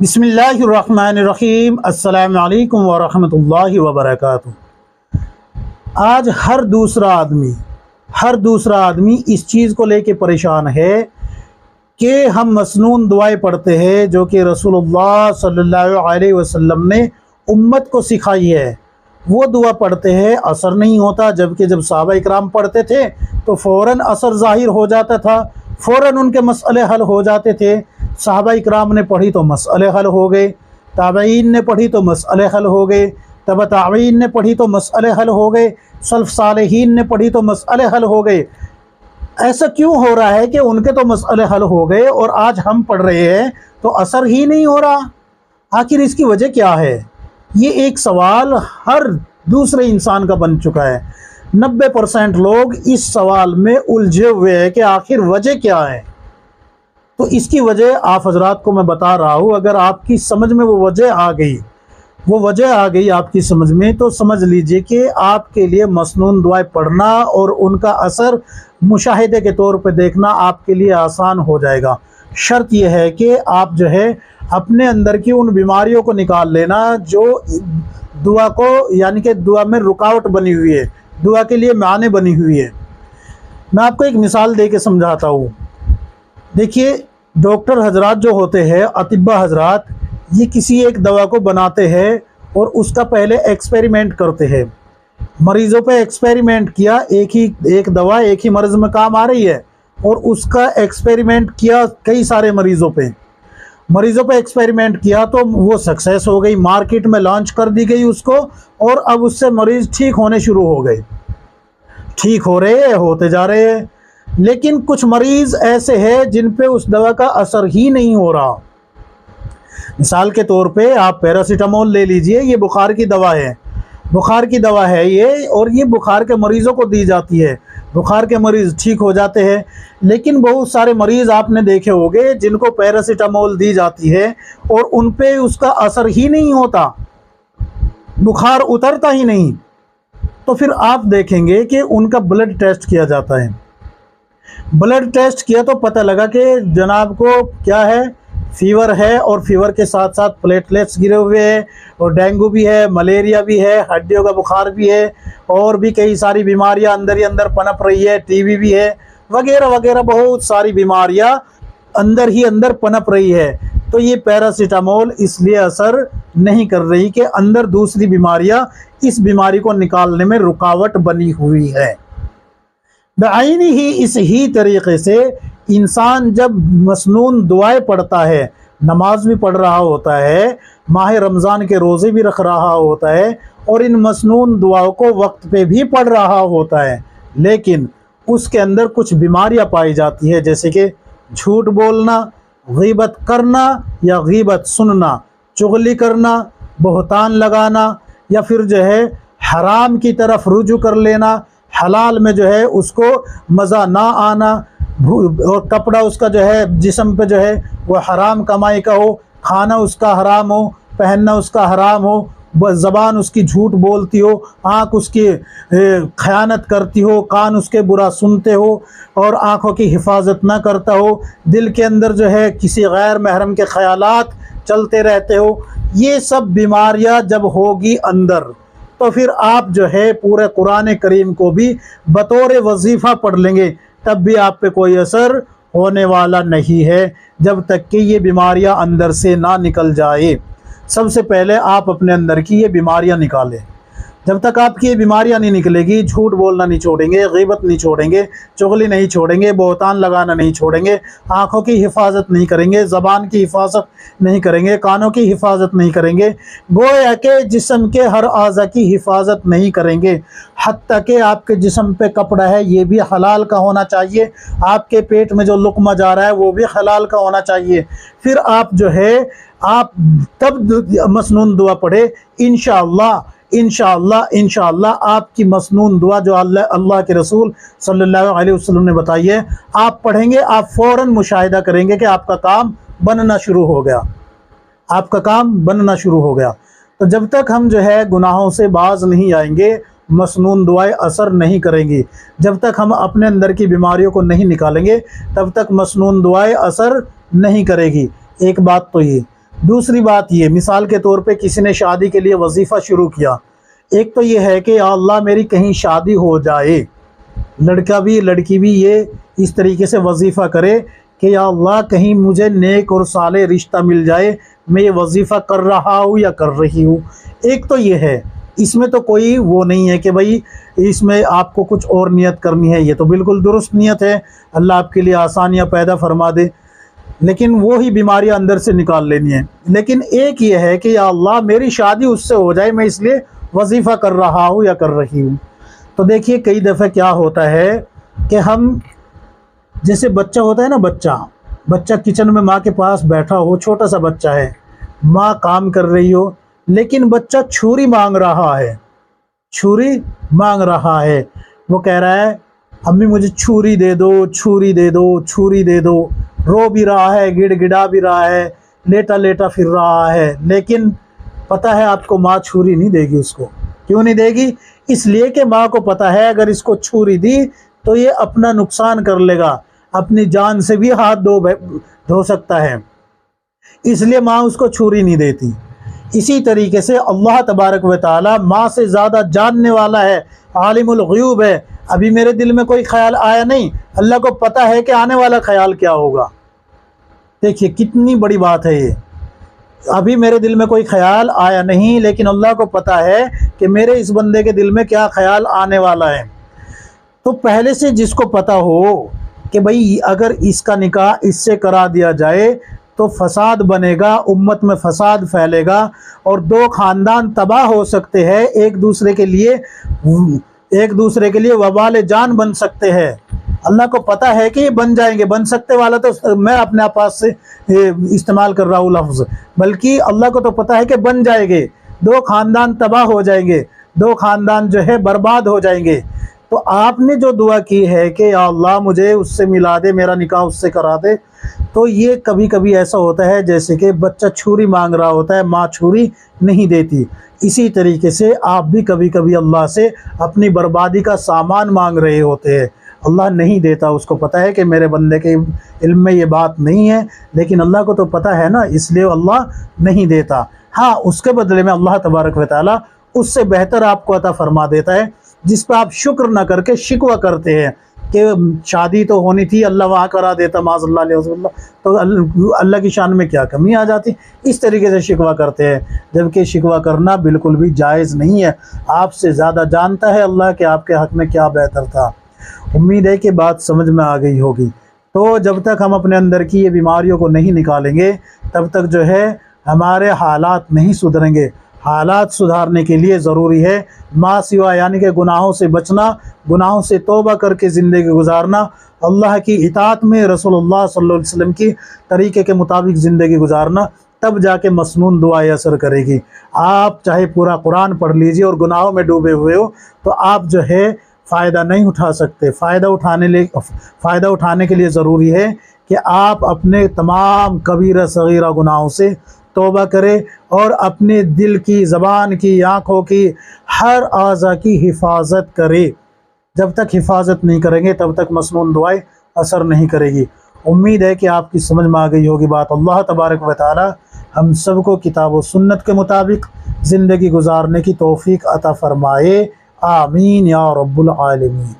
बिस्मिल्लाहिर्रहमानिर्रहीम। अस्सलामु अलैकुम वरहमतुल्लाहि वबरकातुहू। आज हर दूसरा आदमी इस चीज़ को लेके परेशान है कि हम मसनून दुआएं पढ़ते हैं जो कि रसूलुल्लाह सल्लल्लाहु अलैहि वसल्लम ने उम्मत को सिखाई है। वो दुआ पढ़ते हैं, असर नहीं होता, जबकि जब सहाबा इकराम पढ़ते थे तो फ़ौरन असर ज़ाहिर हो जाता था, फ़ौरन उनके मसले हल हो जाते थे। सहाबा इकराम ने पढ़ी तो मसले हल हो गए, ताबईन ने पढ़ी तो मसले हल हो गए, तब ताबईन ने पढ़ी तो मसले हल हो गए, सल्फ़ सालेहीन ने पढ़ी तो मसले हल हो गए। ऐसा क्यों हो रहा है कि उनके तो मसले हल हो गए और आज हम पढ़ रहे हैं तो असर ही नहीं हो रहा? आखिर इसकी वजह क्या है? ये एक सवाल हर दूसरे इंसान का बन चुका है। 90% लोग इस सवाल में उलझे हुए हैं कि आखिर वजह क्या है। तो इसकी वजह आप हजरात को मैं बता रहा हूँ। अगर आपकी समझ में वो वजह आ गई आपकी समझ में, तो समझ लीजिए कि आपके लिए मसनून दुआएं पढ़ना और उनका असर मुशाहिदे के तौर पे देखना आपके लिए आसान हो जाएगा। शर्त यह है कि आप जो है अपने अंदर की उन बीमारियों को निकाल लेना जो दुआ को, यानी कि दुआ में रुकावट बनी हुई है, दुआ के लिए माने बनी हुई है। मैं आपको एक मिसाल दे के समझाता हूँ। देखिए, डॉक्टर हजरात जो होते हैं, अतिब्बा हजरात, ये किसी एक दवा को बनाते हैं और उसका पहले एक्सपेरिमेंट करते हैं। मरीज़ों पे एक्सपेरिमेंट किया, एक दवा एक ही मर्ज़ में काम आ रही है, और उसका एक्सपेरिमेंट किया कई सारे मरीज़ों पे एक्सपेरिमेंट किया तो वो सक्सेस हो गई, मार्केट में लॉन्च कर दी गई उसको, और अब उससे मरीज़ ठीक होने शुरू हो गए, ठीक हो रहे हैं, होते जा रहे हैं। लेकिन कुछ मरीज़ ऐसे हैं जिन पे उस दवा का असर ही नहीं हो रहा। मिसाल के तौर पे आप पैरासीटामोल ले लीजिए, ये बुखार की दवा है ये, और ये बुखार के मरीज़ों को दी जाती है। बुखार के मरीज़ ठीक हो जाते हैं। लेकिन बहुत सारे मरीज़ आपने देखे होंगे जिनको पैरासीटामोल दी जाती है और उन पे उसका असर ही नहीं होता, बुखार उतरता ही नहीं। तो फिर आप देखेंगे कि उनका ब्लड टेस्ट किया जाता है। ब्लड टेस्ट किया तो पता लगा कि जनाब को क्या है, फीवर है, और फीवर के साथ साथ प्लेटलेट्स गिरे हुए हैं, और डेंगू भी है, मलेरिया भी है, हड्डियों का बुखार भी है, और भी कई सारी बीमारियां अंदर ही अंदर पनप रही है, टीबी भी है, वगैरह वगैरह बहुत सारी बीमारियां अंदर ही अंदर पनप रही है। तो ये पैरासीटामोल इसलिए असर नहीं कर रही कि अंदर दूसरी बीमारियां इस बीमारी को निकालने में रुकावट बनी हुई है। बेआईनी ही इस ही तरीके से इंसान जब मसनून दुआएं पढ़ता है, नमाज भी पढ़ रहा होता है, माह रमज़ान के रोज़े भी रख रहा होता है, और इन मसनून दुआओं को वक्त पे भी पढ़ रहा होता है, लेकिन उसके अंदर कुछ बीमारियां पाई जाती है, जैसे कि झूठ बोलना, गीबत करना या गीबत सुनना, चुगली करना, बहतान लगाना, या फिर जो है हराम की तरफ रुजू कर लेना, हलाल में जो है उसको मज़ा ना आना, और कपड़ा उसका जो है जिस्म पे जो है वो हराम कमाई का हो, खाना उसका हराम हो, पहनना उसका हराम हो, ज़बान उसकी झूठ बोलती हो, आँख उसकी खयानत करती हो, कान उसके बुरा सुनते हो, और आँखों की हिफाजत ना करता हो, दिल के अंदर जो है किसी गैर महरम के ख़यालात चलते रहते हो। ये सब बीमारियाँ जब होगी अंदर, तो फिर आप जो है पूरे कुरान करीम को भी बतौर वजीफ़ा पढ़ लेंगे, तब भी आप पे कोई असर होने वाला नहीं है, जब तक कि ये बीमारियां अंदर से ना निकल जाए। सबसे पहले आप अपने अंदर की ये बीमारियां निकालें। जब तक आपकी ये बीमारियां नहीं निकलेगी, झूठ बोलना नहीं छोड़ेंगे, गीबत नहीं छोड़ेंगे, चुगली नहीं छोड़ेंगे, बहतान लगाना नहीं छोड़ेंगे, आँखों की हिफाजत नहीं करेंगे, ज़बान की हिफाजत नहीं करेंगे, कानों की हिफाजत नहीं करेंगे, गोया के जिस्म के हर आज़ा की हिफाजत नहीं करेंगे, हत्ता कि आपके जिस्म पे कपड़ा है ये भी हलाल का होना चाहिए, आपके पेट में जो लुक़मा जा रहा है वो भी हलाल का होना चाहिए। फिर आप जो है आप तब मसनून दुआ पढ़े। इंशाअल्लाह आपकी मसनून दुआ जो अल्लाह के रसूल सल्लल्लाहु अलैहि वसल्लम ने बताई है, आप पढ़ेंगे, आप फ़ौरन मुशाहिदा करेंगे कि आपका काम बनना शुरू हो गया। तो जब तक हम जो है गुनाहों से बाज नहीं आएंगे, मसनून दुआएं असर नहीं करेंगी। जब तक हम अपने अंदर की बीमारियों को नहीं निकालेंगे, तब तक मसनून दुआएं असर नहीं करेगी। एक बात तो ये। दूसरी बात ये, मिसाल के तौर पे किसी ने शादी के लिए वजीफ़ा शुरू किया। एक तो ये है कि या अल्लाह मेरी कहीं शादी हो जाए, लड़का भी लड़की भी ये इस तरीके से वजीफ़ा करे कि या अल्लाह कहीं मुझे नेक और साले रिश्ता मिल जाए, मैं ये वजीफ़ा कर रहा हूँ या कर रही हूँ। एक तो ये है, इसमें तो कोई वो नहीं है कि भाई इसमें आपको कुछ और नियत करनी है, ये तो बिल्कुल दुरुस्त नियत है, अल्लाह आपके लिए आसानियाँ पैदा फरमा दे, लेकिन वो ही बीमारियां अंदर से निकाल लेनी है। लेकिन एक ये है कि या अल्लाह मेरी शादी उससे हो जाए, मैं इसलिए वजीफ़ा कर रहा हूँ या कर रही हूँ। तो देखिए कई दफ़े क्या होता है कि हम, जैसे बच्चा होता है ना, बच्चा किचन में माँ के पास बैठा हो, छोटा सा बच्चा है, माँ काम कर रही हो, लेकिन बच्चा छुरी मांग रहा है, छुरी मांग रहा है। वो कह रहा है अम्मी मुझे छुरी दे दो, छुरी दे दो, छुरी दे दो, रो भी रहा है, गिड़गिड़ा भी रहा है, लेटा लेटा फिर रहा है। लेकिन पता है आपको माँ छुरी नहीं देगी उसको। क्यों नहीं देगी? इसलिए कि माँ को पता है अगर इसको छुरी दी तो ये अपना नुकसान कर लेगा, अपनी जान से भी हाथ धो सकता है, इसलिए माँ उसको छुरी नहीं देती। इसी तरीके से अल्लाह तबारक व ताला माँ से ज़्यादा जानने वाला है, आलिमुल ग़ुयूब है। अभी मेरे दिल में कोई ख्याल आया नहीं, अल्लाह को पता है कि आने वाला ख्याल क्या होगा। देखिए कितनी बड़ी बात है ये। अभी मेरे दिल में कोई ख्याल आया नहीं, लेकिन अल्लाह को पता है कि मेरे इस बंदे के दिल में क्या ख्याल आने वाला है। तो पहले से जिसको पता हो कि भाई अगर इसका निकाह इससे करा दिया जाए तो फसाद बनेगा, उम्मत में फसाद फैलेगा और दो ख़ानदान तबाह हो सकते हैं, एक दूसरे के लिए वबाल जान बन सकते हैं। अल्लाह को पता है कि ये बन जाएंगे, बन सकते वाला तो मैं अपने पास से इस्तेमाल कर रहा हूँ लफ्ज़, बल्कि अल्लाह को तो पता है कि बन जाएंगे, दो ख़ानदान तबाह हो जाएंगे, दो ख़ानदान जो है बर्बाद हो जाएंगे। तो आपने जो दुआ की है कि या अल्लाह मुझे उससे मिला दे, मेरा निकाह उससे करा दे, तो ये कभी कभी ऐसा होता है जैसे कि बच्चा छुरी मांग रहा होता है, माँ छुरी नहीं देती। इसी तरीके से आप भी कभी कभी अल्लाह से अपनी बर्बादी का सामान मांग रहे होते हैं, अल्लाह नहीं देता। उसको पता है कि मेरे बंदे के इल्म में ये बात नहीं है, लेकिन अल्लाह को तो पता है ना, इसलिए अल्लाह नहीं देता। हाँ, उसके बदले में अल्लाह तबारक व तआला उससे बेहतर आपको अता फरमा देता है, जिस पर आप शुक्र न करके शिकवा करते हैं कि शादी तो होनी थी, अल्लाह वहाँ करा देता माज़अल्लाह तो अल्लाह की शान में क्या कमी आ जाती। इस तरीके से शिकवा करते हैं, जबकि शिकवा करना बिल्कुल भी जायज़ नहीं है। आपसे ज़्यादा जानता है अल्लाह कि आपके हक़ में क्या बेहतर था। उम्मीद है कि बात समझ में आ गई होगी। तो जब तक हम अपने अंदर की ये बीमारियों को नहीं निकालेंगे, तब तक जो है हमारे हालात नहीं सुधरेंगे। हालात सुधारने के लिए ज़रूरी है माँ सिवा यानी कि गुनाहों से बचना, गुनाहों से तौबा करके ज़िंदगी गुजारना, अल्लाह की इताअत में रसूलुल्लाह सल्लल्लाहु अलैहि वसल्लम की तरीक़े के मुताबिक ज़िंदगी गुजारना, तब जाके मसनून दुआएं असर करेगी। आप चाहे पूरा कुरान पढ़ लीजिए और गुनाहों में डूबे हुए हो तो आप जो है फ़ायदा नहीं उठा सकते। फ़ायदा उठाने के लिए ज़रूरी है कि आप अपने तमाम कबीरा सगीरा गुनाहों से तौबा करें और अपने दिल की, ज़बान की, आँखों की, हर आज़ा की हिफाजत करें। जब तक हिफाजत नहीं करेंगे तब तक मसनून दुआएं असर नहीं करेगी। उम्मीद है कि आपकी समझ में आ गई होगी बात। अल्लाह तबारक व तआला हम सबको किताब व सुन्नत के मुताबिक ज़िंदगी गुजारने की तौफ़ीक़ अता फ़रमाए। आमीन या रब्बुल आलमीन।